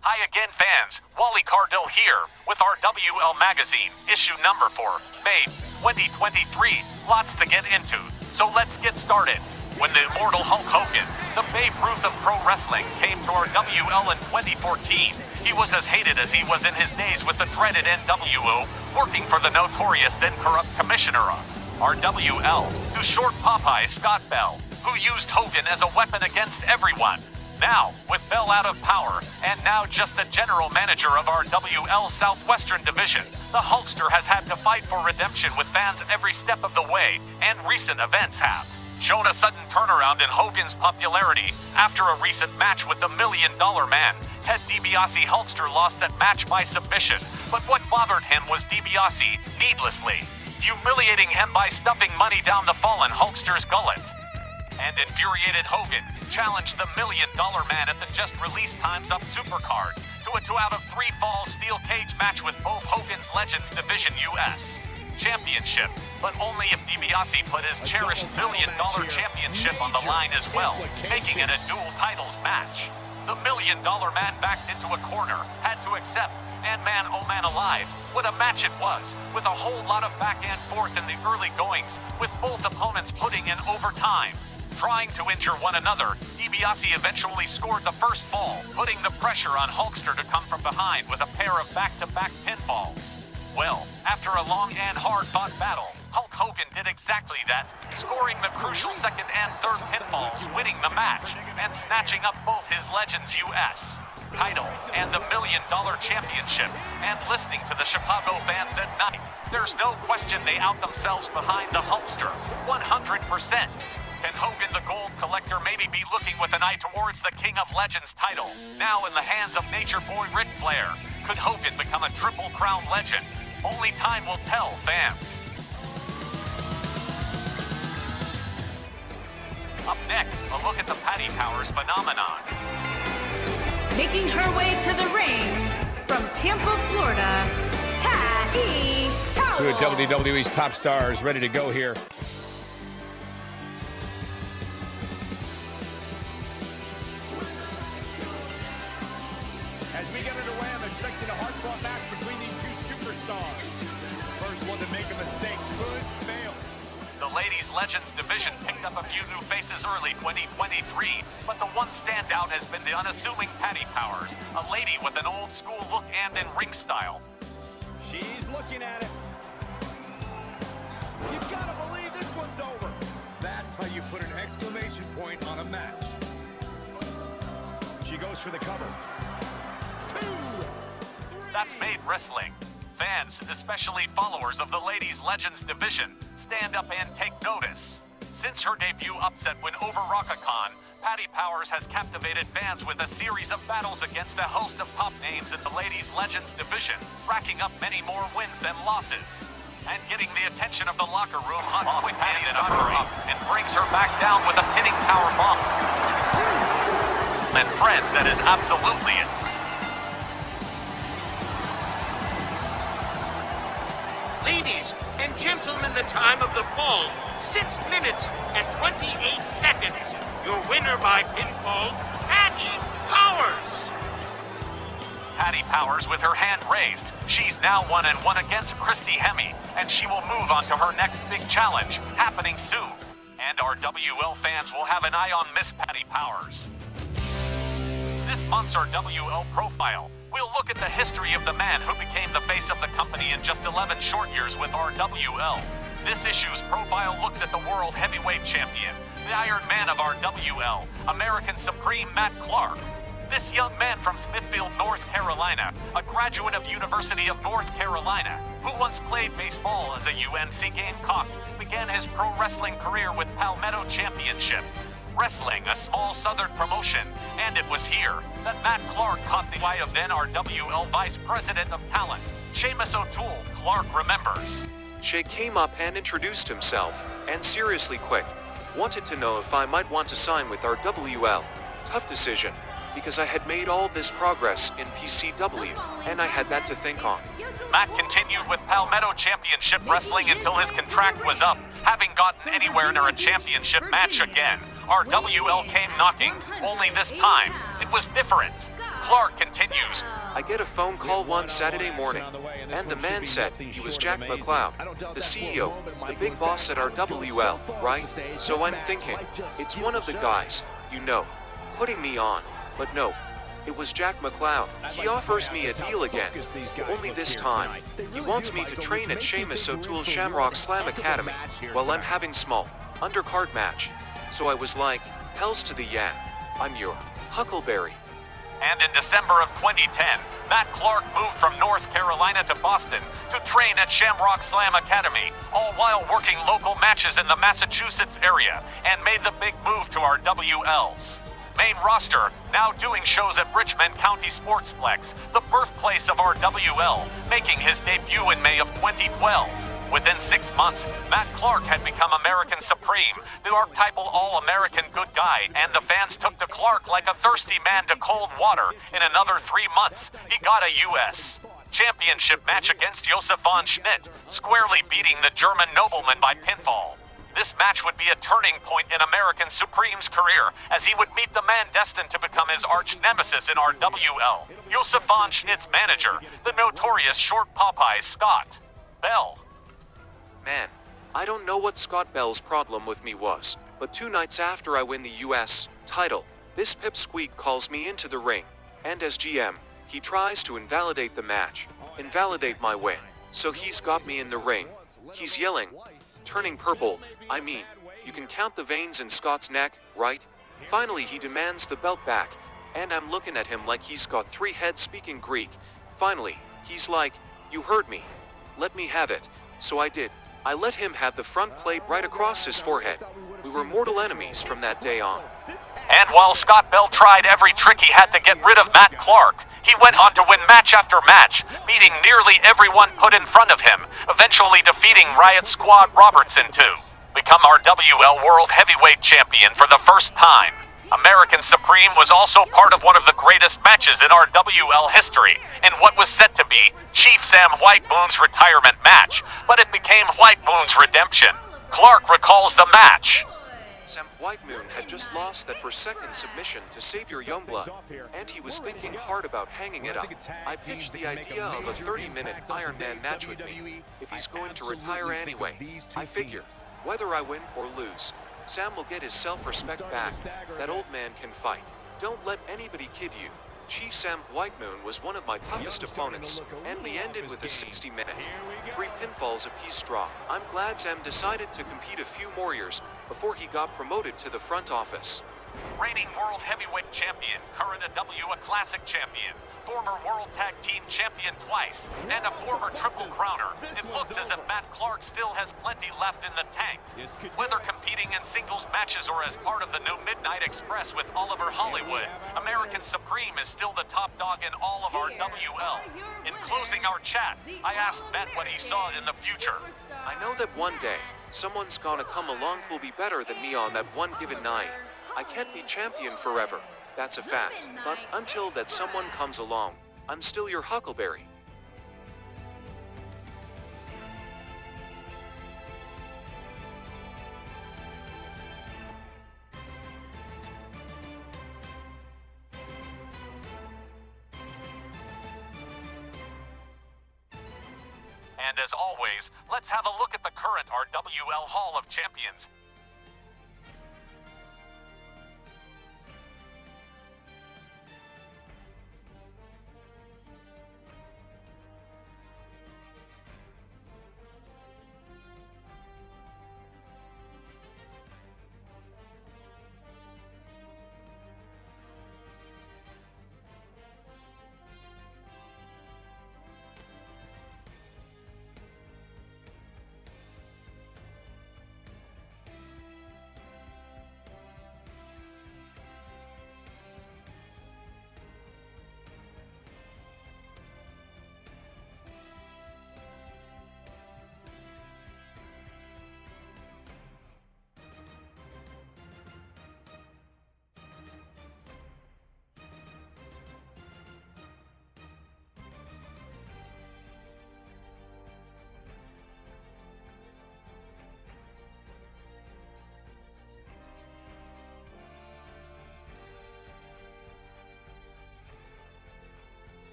Hi again, fans. Wally Cardell here with RWL Magazine, issue number 4, May 2023. Lots to get into, so let's get started. When the immortal Hulk Hogan, the Babe Ruth of pro wrestling, came to RWL in 2014, he was as hated as he was in his days with the dreaded NWO, working for the notorious then corrupt commissioner of RWL, who short Popeye Scott Bell, who used Hogan as a weapon against everyone. Now, with Bell out of power, and now just the general manager of RWL Southwestern Division, the Hulkster has had to fight for redemption with fans every step of the way, and recent events have shown a sudden turnaround in Hogan's popularity. After a recent match with the $1 Million Man, Ted DiBiase Hulkster lost that match by submission, but what bothered him was DiBiase, needlessly, humiliating him by stuffing money down the fallen Hulkster's gullet. And infuriated Hogan challenged the $1 Million Man at the just-released Time's Up Supercard to a 2-out-of-3 fall steel cage match with both Hogan's Legends Division US Championship, but only if DiBiase put his cherished $1 Million Championship on the line as well, making it a dual titles match. The $1 Million Man backed into a corner, had to accept, and man oh man alive, what a match it was, with a whole lot of back and forth in the early goings, with both opponents putting in overtime. Trying to injure one another, DiBiase eventually scored the first fall, putting the pressure on Hulkster to come from behind with a pair of back-to-back pinfalls. Well, after a long and hard-fought battle, Hulk Hogan did exactly that, scoring the crucial second and third pinfalls, winning the match, and snatching up both his Legends US title and the $1 Million Championship. And listening to the Chicago fans that night, there's no question they out themselves behind the Hulkster, 100%. Can Hogan the Gold Collector maybe be looking with an eye towards the King of Legends title, now in the hands of Nature Boy Ric Flair? Could Hogan become a Triple Crown legend? Only time will tell, fans. Up next, a look at the Patti Powers phenomenon. Making her way to the ring from Tampa, Florida, Patti Powers. Two of WWE's top stars ready to go here. As we get underway, I'm expecting a hard-fought match between these two superstars. The first one to make a mistake could fail. The Ladies Legends Division picked up a few new faces early 2023, but the one standout has been the unassuming Patti Powers, a lady with an old-school look and in-ring style. She's looking at it. You gotta believe this one's over. That's how you put an exclamation point on a match. She goes for the cover. That's made wrestling. Fans, especially followers of the Ladies Legends Division, stand up and take notice. Since her debut upset win over RWL, Patti Powers has captivated fans with a series of battles against a host of top names in the Ladies Legends Division, racking up many more wins than losses. And getting the attention of the locker room, quick Patti's got her up and brings her back down with a pinning power bomb. And friends, that is absolutely it. Ladies and gentlemen, the time of the fall, 6 minutes and 28 seconds. Your winner by pinfall, Patti Powers. Patti Powers with her hand raised. She's now 1-1 against Christy Hemme, and she will move on to her next big challenge, happening soon. And our WL fans will have an eye on Miss Patti Powers. This month's RWL profile, we'll look at the history of the man who became the face of the company in just 11 short years with RWL. This issue's profile looks at the World Heavyweight Champion, the Iron Man of RWL, American Supreme Matt Clark. This young man from Smithfield, North Carolina, a graduate of University of North Carolina, who once played baseball as a UNC Gamecock, began his pro wrestling career with Palmetto Championship Wrestling, a small southern promotion, and it was here that Matt Clark caught the eye of then RWL Vice President of Talent, Seamus O'Toole. Clark remembers. Shay came up and introduced himself, and seriously quick, wanted to know if I might want to sign with RWL. Tough decision, because I had made all this progress in PCW, and I had that to think on. Matt continued with Palmetto Championship Wrestling until his contract was up, having gotten anywhere near a championship match again. RWL came knocking, only this time, it was different. Clark continues. I get a phone call one Saturday morning, and the man said he was Jack McLeod, the CEO, the big boss at RWL, right? So I'm thinking, it's one of the guys, you know, putting me on. But no, it was Jack McLeod. He offers me a deal again, only this time. He wants me to train at Seamus O'Toole's Shamrock Slam Academy while I'm having small undercard match. So I was like, hells to the yeah, I'm your Huckleberry. And in December of 2010, Matt Clark moved from North Carolina to Boston to train at Shamrock Slam Academy, all while working local matches in the Massachusetts area, and made the big move to our WL's main roster, now doing shows at Richmond County Sportsplex, the birthplace of our WL, making his debut in May of 2012. Within 6 months, Matt Clark had become American Supreme, the archetypal all-American good guy, and the fans took to Clark like a thirsty man to cold water. In another 3 months, he got a U.S. championship match against Josef von Schnitt, squarely beating the German nobleman by pinfall. This match would be a turning point in American Supreme's career, as he would meet the man destined to become his arch-nemesis in our WL, Josef von Schnitt's manager, the notorious Short Popeye Scott Bell. Man, I don't know what Scott Bell's problem with me was, but 2 nights after I win the US title, this pipsqueak calls me into the ring, and as GM, he tries to invalidate the match, invalidate my win. So he's got me in the ring. He's yelling, turning purple. I mean, you can count the veins in Scott's neck, right? Finally he demands the belt back, and I'm looking at him like he's got 3 heads speaking Greek. Finally, he's like, you heard me. Let me have it. So I did. I let him have the front plate right across his forehead. We were mortal enemies from that day on. And while Scott Bell tried every trick he had to get rid of Matt Clark, he went on to win match after match, beating nearly everyone put in front of him, eventually defeating Riot Squad Robertson to become our WL World Heavyweight Champion for the first time. American Supreme was also part of one of the greatest matches in our WL history, in what was set to be Chief Sam Whiteboom's retirement match, but it became Whiteboom's redemption. Clark recalls the match. Sam Whitemoon had just lost that first-second submission to Xavier Youngblood, and he was thinking hard about hanging it up. I pitched the idea of a 30-minute Iron Man match with me. If he's going to retire anyway, I figure, whether I win or lose, Sam will get his self-respect back. That old man can fight. Don't let anybody kid you. Chief Sam Whitemoon was one of my toughest opponents, and we ended with a 60-minute, 3 pinfalls apiece draw. I'm glad Sam decided to compete a few more years before he got promoted to the front office. Reigning World Heavyweight Champion, current WA Classic Champion, former World Tag Team Champion twice, and a former Triple Crowner, it looks as if Matt Clark still has plenty left in the tank. Whether competing in singles matches or as part of the new Midnight Express with Oliver Hollywood, American Supreme is still the top dog in all of our WL. In closing our chat, I asked Matt what he saw in the future. I know that one day, someone's gonna come along who'll be better than me on that one given night. I can't be champion forever, that's a fact. But until that someone comes along, I'm still your Huckleberry. And as always, let's have a look at the current RWL Hall of Champions.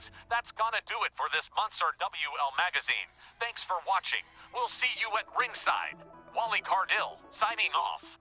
fans, that's gonna do it for this month's RWL Magazine. Thanks for watching. We'll see you at ringside. Wally Cardill, signing off.